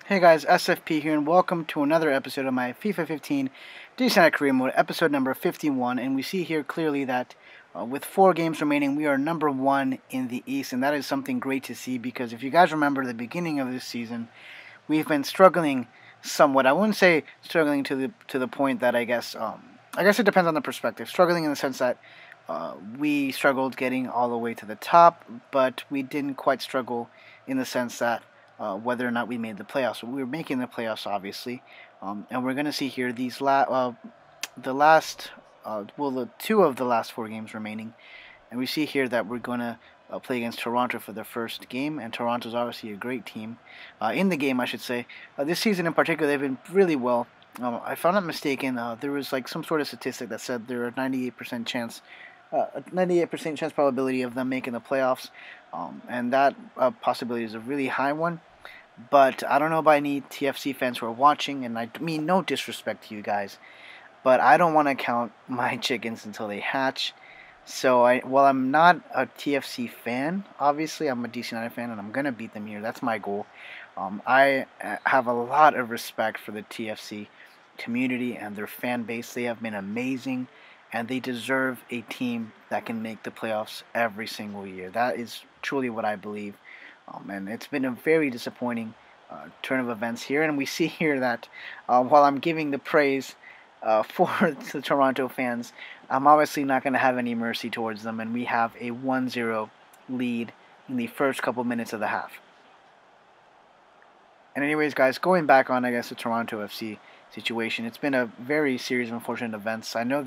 Hey guys, SFP here, and welcome to another episode of my FIFA 15 Decent Career Mode, episode number 51. And we see here clearly that with 4 games remaining, we are number 1 in the East, and that is something great to see because if you guys remember the beginning of this season, we've been struggling somewhat. I wouldn't say struggling to the point that I guess it depends on the perspective. Struggling in the sense that we struggled getting all the way to the top, but we didn't quite struggle in the sense that whether or not we made the playoffs. So we were making the playoffs, obviously, and we're going to see here the last, the 2 of the last 4 games remaining, and we see here that we're going to play against Toronto for the first game, and Toronto's obviously a great team. In the game, I should say, this season in particular, they've been really well. If I'm not mistaken, there was like some sort of statistic that said there are 98% chance probability of them making the playoffs, and that possibility is a really high one. But I don't know about any TFC fans who are watching, and I mean no disrespect to you guys, but I don't want to count my chickens until they hatch. So while I'm not a TFC fan, obviously I'm a DC United fan, and I'm gonna beat them here. That's my goal. I have a lot of respect for the TFC community and their fan base. They have been amazing, and they deserve a team that can make the playoffs every single year. That is truly what I believe. And it's been a very disappointing turn of events here. And we see here that while I'm giving the praise for the Toronto fans, I'm obviously not going to have any mercy towards them. And we have a 1-0 lead in the first couple minutes of the half. And anyways, guys, going back on, I guess, the Toronto FC situation, it's been a very series of unfortunate events. I know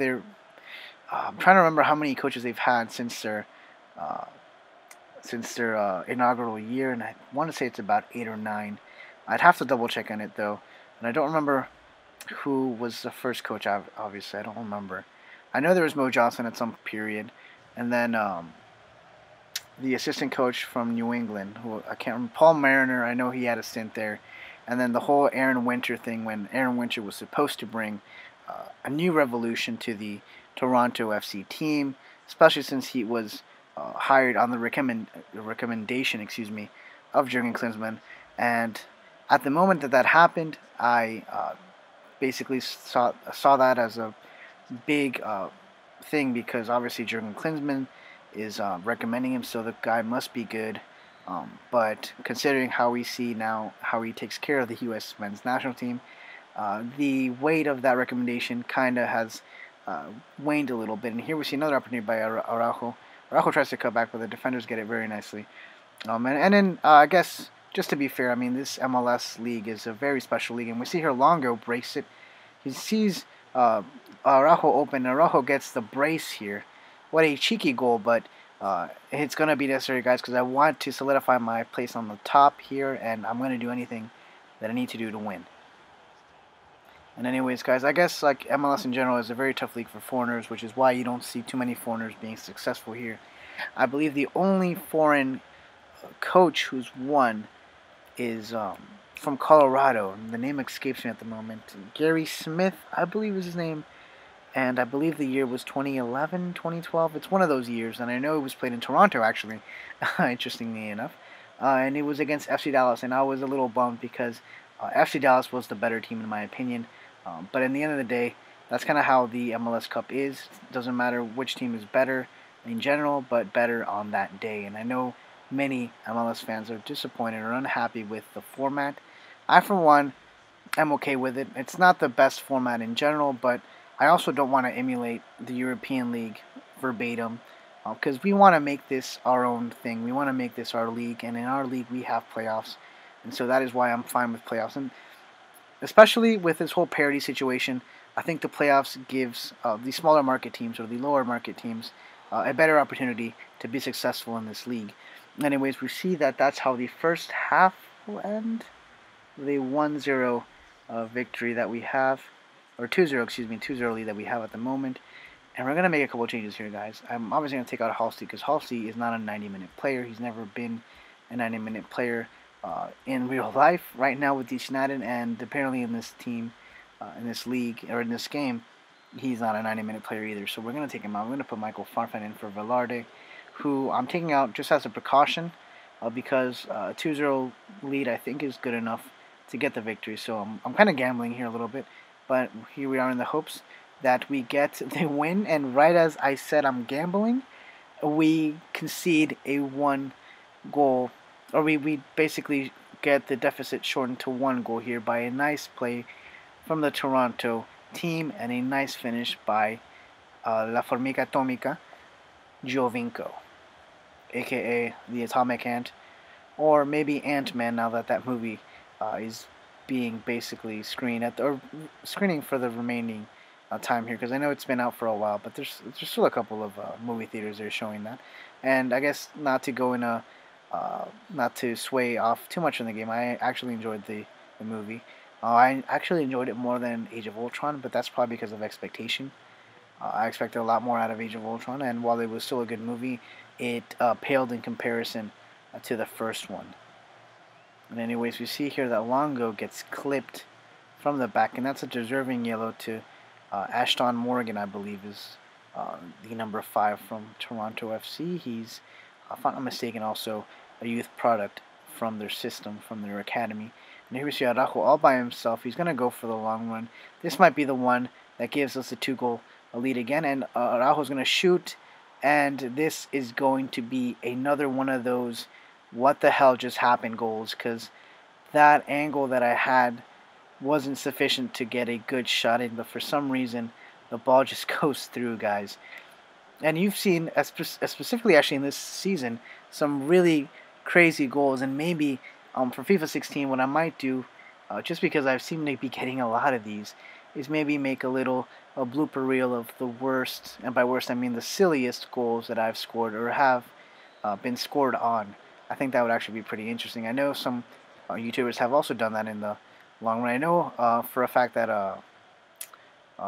I'm trying to remember how many coaches they've had uh, since their inaugural year, and I want to say it's about 8 or 9. I'd have to double check on it though, and I don't remember who was the first coach. Obviously, I don't remember. I know there was Mo Johnson at some period, and then the assistant coach from New England, who I can't remember, Paul Mariner. I know he had a stint there, and then the whole Aaron Winter thing when Aaron Winter was supposed to bring a new revolution to the Toronto FC team, especially since he was hired on the recommendation, of Jurgen Klinsmann. And at the moment that happened, I basically saw that as a big thing because obviously Jurgen Klinsmann is recommending him, so the guy must be good. But considering how we see now how he takes care of the U.S. men's national team, the weight of that recommendation kind of has waned a little bit. And here we see another opportunity by Araujo. Araujo tries to cut back, but the defenders get it very nicely. And then I guess just to be fair, I mean this MLS league is a very special league, and we see here Longo brace it. He sees Araujo open. Araujo gets the brace here. What a cheeky goal, but it's gonna be necessary, guys, because I want to solidify my place on the top here, and I'm gonna do anything that I need to do to win. And anyways, guys, I guess like MLS in general is a very tough league for foreigners, which is why you don't see too many foreigners being successful here. I believe the only foreign coach who's won is from Colorado. The name escapes me at the moment. Gary Smith, I believe is his name. And I believe the year was 2011, 2012. It's one of those years, and I know it was played in Toronto, actually, interestingly enough. And it was against FC Dallas, and I was a little bummed because FC Dallas was the better team in my opinion. But in the end of the day, that's kind of how the MLS Cup is. It doesn't matter which team is better in general, but better on that day. And I know many MLS fans are disappointed or unhappy with the format. I, for one, am okay with it. It's not the best format in general, but I also don't want to emulate the European League verbatim because we want to make this our own thing. We want to make this our league, and in our league we have playoffs. And so that is why I'm fine with playoffs. And especially with this whole parity situation, I think the playoffs gives the smaller market teams or the lower market teams a better opportunity to be successful in this league. Anyways, we see that that's how the first half will end. The 1-0 victory that we have, or 2-0, 2-0 lead that we have at the moment. And we're going to make a couple changes here, guys. I'm obviously going to take out Halsey because Halsey is not a 90-minute player. He's never been a 90-minute player in real life right now with DC United, and apparently in this team, in this league, or in this game, he's not a 90-minute player either. So we're going to take him out. We're going to put Michael Farfan in for Velarde, who I'm taking out just as a precaution because a 2-0 lead I think is good enough to get the victory. So I'm kind of gambling here a little bit, but here we are in the hopes that we get the win. And right as I said I'm gambling, we concede a one goal, or we basically get the deficit shortened to one goal here by a nice play from the Toronto team and a nice finish by La Formica Atomica, Giovinco, aka the Atomic Ant, or maybe Ant-Man now that that movie is being basically screened at or screening for the remaining time here, because I know it's been out for a while, but there's still a couple of movie theaters that are showing that. And I guess not to go in a not to sway off too much from the game, I actually enjoyed the movie. I actually enjoyed it more than Age of Ultron, but that's probably because of expectation. I expected a lot more out of Age of Ultron, and while it was still a good movie, it paled in comparison to the first one. And anyways, we see here that Longo gets clipped from the back, and that's a deserving yellow to Ashton Morgan, I believe, is the number 5 from Toronto FC. He's, if I'm not mistaken, also a youth product from their system, from their academy. And here we see Araujo all by himself. He's going to go for the long run. This might be the one that gives us a 2-goal lead again, and Araujo's going to shoot, and this is going to be another one of those what the hell just happened goals, because that angle that I had wasn't sufficient to get a good shot in, but for some reason the ball just goes through, guys. And you've seen, specifically actually in this season, some really crazy goals, and maybe for FIFA 16 what I might do, just because I've seemed to be getting a lot of these, is maybe make a blooper reel of the worst, and by worst I mean the silliest goals that I've scored or have been scored on. I think that would actually be pretty interesting. I know some YouTubers have also done that in the long run. I know for a fact that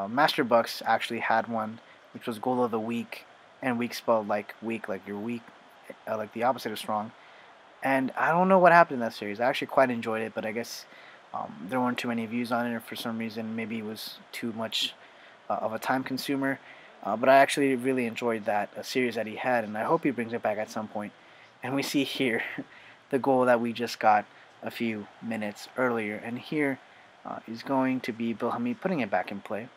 Master Bucks actually had one, which was goal of the week, and week spelled like weak, like you're weak, like the opposite of strong. And I don't know what happened in that series. I actually quite enjoyed it, but I guess there weren't too many views on it, or for some reason maybe it was too much of a time consumer. But I actually really enjoyed that series that he had, and I hope he brings it back at some point. And we see here the goal that we just got a few minutes earlier. And here is going to be Bill Hamid putting it back in play.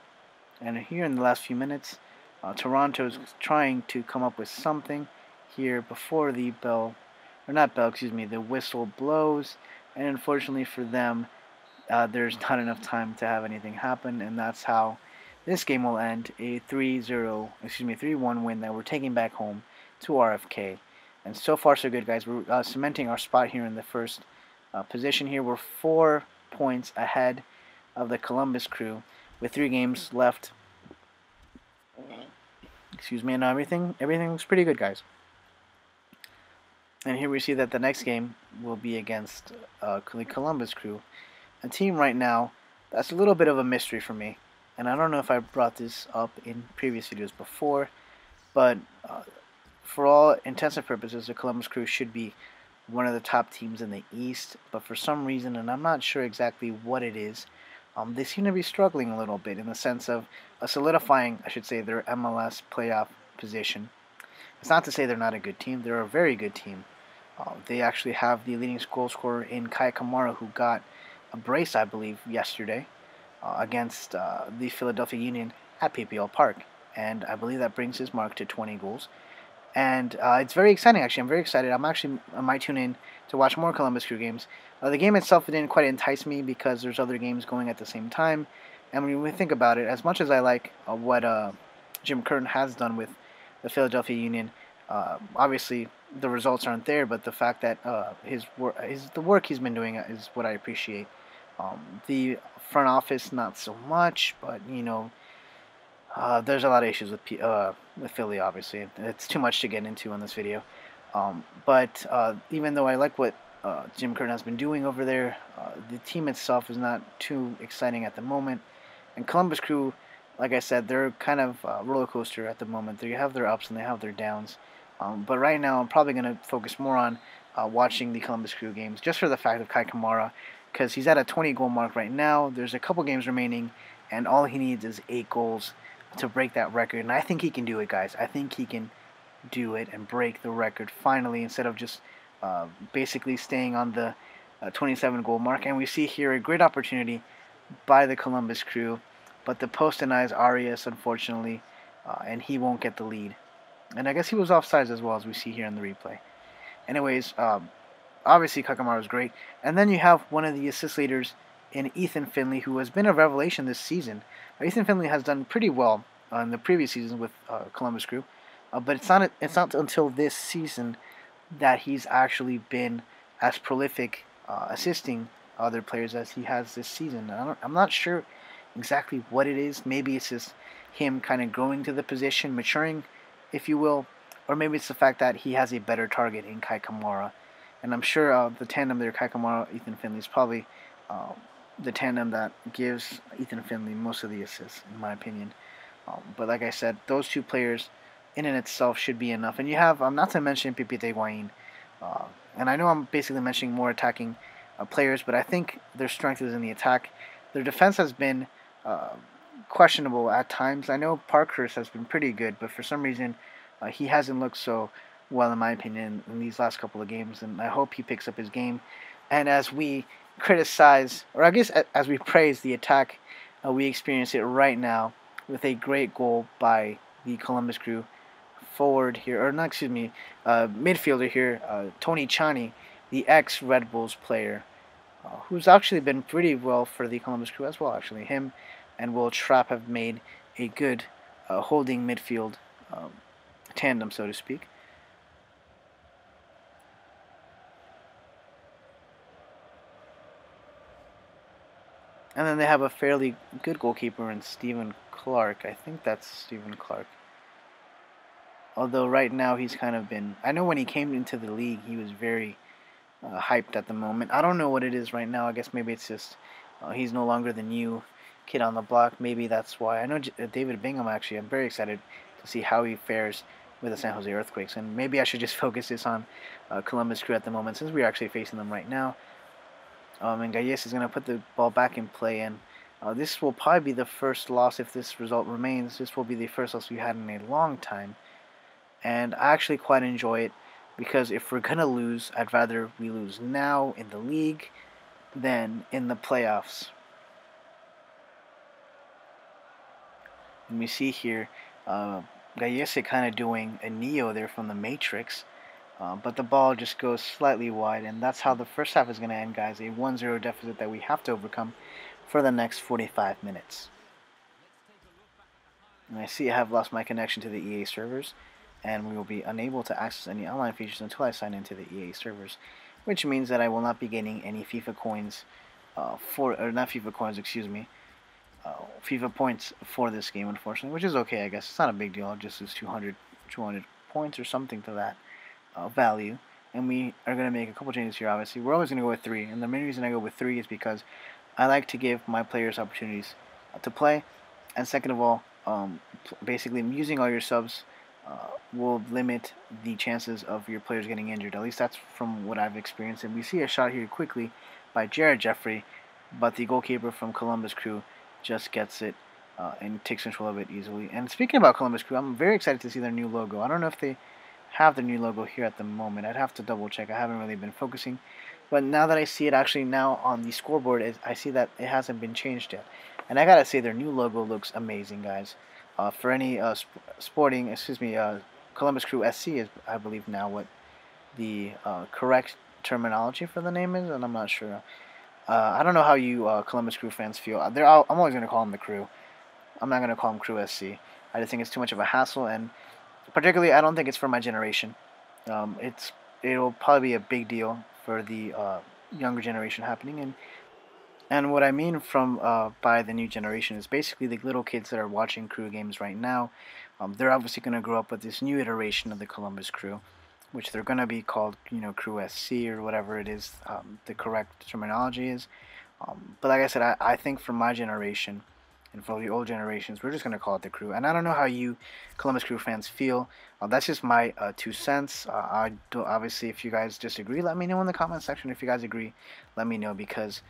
And here in the last few minutes, Toronto's trying to come up with something here before the bell, or not bell, excuse me, the whistle blows. And unfortunately for them, there's not enough time to have anything happen. And that's how this game will end, a 3-1 win that we're taking back home to RFK. And so far so good, guys. We're cementing our spot here in the first position here. We're 4 points ahead of the Columbus Crew with 3 games left. Excuse me, and everything looks pretty good, guys. And here we see that the next game will be against the Columbus Crew, a team right now that's a little bit of a mystery for me. And I don't know if I brought this up in previous videos before, but for all intents and purposes, the Columbus Crew should be one of the top teams in the East. But for some reason, and I'm not sure exactly what it is, they seem to be struggling a little bit in the sense of solidifying, I should say, their MLS playoff position. It's not to say they're not a good team. They're a very good team. They actually have the leading goal scorer in Kai Kamara, who got a brace, I believe, yesterday against the Philadelphia Union at PPL Park. And I believe that brings his mark to 20 goals. And it's very exciting, actually. I'm very excited. I might tune in to watch more Columbus Crew games. The game itself didn't quite entice me because there's other games going at the same time. And when we think about it, as much as I like what Jim Curtin has done with the Philadelphia Union, obviously the results aren't there, but the fact that the work he's been doing is what I appreciate. The front office, not so much, but you know, there's a lot of issues with Philly, obviously. It's too much to get into on this video. But even though I like what Jim Curtin has been doing over there, the team itself is not too exciting at the moment. And Columbus Crew, like I said, they're kind of roller coaster at the moment. They have their ups and they have their downs. But right now, I'm probably going to focus more on watching the Columbus Crew games, just for the fact of Kai Kamara, because he's at a 20-goal mark right now. There's a couple games remaining, and all he needs is 8 goals to break that record. And I think he can do it, guys. I think he can do it and break the record finally, instead of just basically staying on the 27 goal mark. And we see here a great opportunity by the Columbus Crew, but the post denies Arias, unfortunately, and he won't get the lead. And I guess he was offsides as well, as we see here in the replay. Anyways, obviously Kakamaru is great. And then you have one of the assist leaders in Ethan Finley, who has been a revelation this season. Ethan Finley has done pretty well in the previous seasons with Columbus Crew, but it's not until this season that he's actually been as prolific assisting other players as he has this season. I'm not sure exactly what it is. Maybe it's just him kind of growing to the position, maturing, if you will, or maybe it's the fact that he has a better target in Kai Kamara. And I'm sure the tandem there, Kai Kamara, Ethan Finley, is probably uh, the tandem that gives Ethan Finley most of the assists, in my opinion. But like I said, those two players in and itself should be enough. And you have, not to mention Pipi Higuain. Uh, and I know I'm basically mentioning more attacking players, but I think their strength is in the attack. Their defense has been uh, questionable at times. I know Parkhurst has been pretty good, but for some reason he hasn't looked so well, in my opinion, in these last couple of games. And I hope he picks up his game. And as we criticize, or I guess as we praise the attack, we experience it right now with a great goal by the Columbus Crew forward here, or not, excuse me, midfielder here, Tony Chani, the ex-Red Bulls player, who's actually been pretty well for the Columbus Crew as well, actually. Him and Will Trapp have made a good holding midfield um, tandem, so to speak. And then they have a fairly good goalkeeper in Stephen Clark. I think that's Stephen Clark. Although right now he's kind of been... I know when he came into the league, he was very hyped at the moment. I don't know what it is right now. I guess maybe it's just he's no longer the new kid on the block. Maybe that's why. I know David Bingham, actually. I'm very excited to see how he fares with the San Jose Earthquakes. And maybe I should just focus this on Columbus Crew at the moment, since we're actually facing them right now. And Galles is going to put the ball back in play. And this will probably be the first loss, if this result remains. This will be the first loss we had in a long time. And I actually quite enjoy it, because if we're going to lose, I'd rather we lose now in the league than in the playoffs. And we see here Galles kind of doing a Neo there from the Matrix, but the ball just goes slightly wide, and that's how the first half is going to end, guys. A 1-0 deficit that we have to overcome for the next 45 minutes. And I see I have lost my connection to the EA servers, and we will be unable to access any online features until I sign into the EA servers, which means that I will not be getting any FIFA coins or not FIFA coins, excuse me, FIFA points for this game, unfortunately, which is okay, I guess. It's not a big deal. I'll just lose 200 points or something to that value. And we are going to make a couple changes here, obviously. We're always going to go with 3, and the main reason I go with 3 is because I like to give my players opportunities to play, and second of all, basically using all your subs will limit the chances of your players getting injured. At least that's from what I've experienced. And we see a shot here quickly by Jared Jeffrey, but the goalkeeper from Columbus Crew just gets it and takes control of it easily. And speaking about Columbus Crew, I'm very excited to see their new logo. I don't know if they have the new logo here at the moment. I'd have to double check. I haven't really been focusing. But now that I see it actually now on the scoreboard, I see that it hasn't been changed yet. And I gotta say, their new logo looks amazing, guys. For any Columbus Crew SC is, I believe, now what the correct terminology for the name is, and I'm not sure. I don't know how you Columbus Crew fans feel. I'm always going to call them the Crew. I'm not going to call them Crew SC. I just think it's too much of a hassle, and particularly, I don't think it's for my generation. It'll probably be a big deal for the younger generation happening, and what I mean from by the new generation is basically the little kids that are watching Crew games right now. They're obviously going to grow up with this new iteration of the Columbus Crew, which they're going to be called, Crew SC or whatever it is the correct terminology is. But like I said, I think for my generation and for the old generations, we're just going to call it the Crew. And I don't know how you Columbus Crew fans feel. That's just my 2 cents. Obviously, if you guys disagree, let me know in the comment section. If you guys agree, let me know, because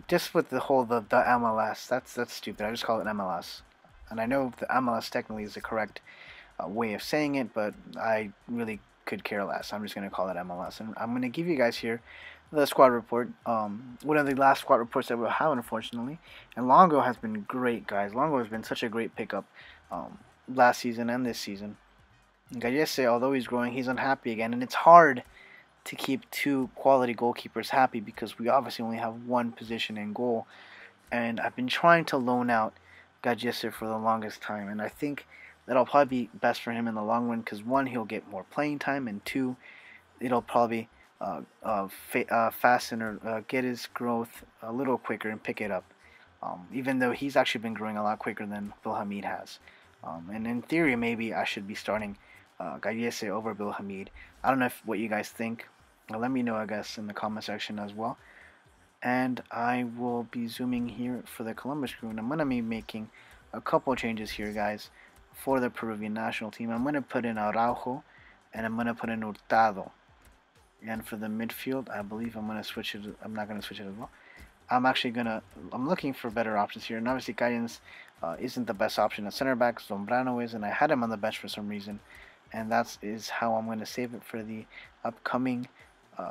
just with the whole the MLS, that's stupid. I just call it MLS. And I know the MLS technically is the correct way of saying it, but I really could care less. I'm just going to call it MLS. And I'm going to give you guys here the squad report. One of the last squad reports that we'll have, unfortunately. And Longo has been great, guys. Longo has been such a great pickup last season and this season. Gallese, although he's growing, he's unhappy again, and it's hard to keep two quality goalkeepers happy because we obviously only have one position in goal. And I've been trying to loan out Gallese for the longest time, and I think that'll probably be best for him in the long run because one, he'll get more playing time, and two, it'll probably fasten or get his growth a little quicker and pick it up. Even though he's actually been growing a lot quicker than Bill Hamid has. And in theory, maybe I should be starting Gallese over Bill Hamid. I don't know what you guys think. Let me know, I guess, in the comment section as well. And I will be zooming here for the Columbus Crew, and I'm going to be making a couple changes here, guys, for the Peruvian national team. I'm going to put in Araujo, and I'm going to put in Hurtado. And for the midfield, I believe I'm going to switch it. I'm not going to switch it as well. I'm looking for better options here. And obviously, Guidance isn't the best option at center back. Zombrano is, and I had him on the bench for some reason. And that is how I'm going to save it for the upcoming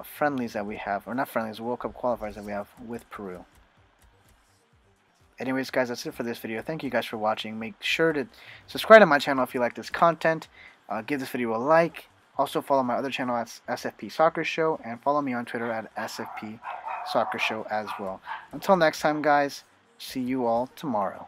friendlies that we have. Or not friendlies, World Cup qualifiers that we have with Peru. Anyways, guys, that's it for this video. Thank you guys for watching. Make sure to subscribe to my channel if you like this content. Give this video a like. Also follow my other channel at SFP Soccer Show, and follow me on Twitter at SFP Soccer Show as well. Until next time, guys, see you all tomorrow.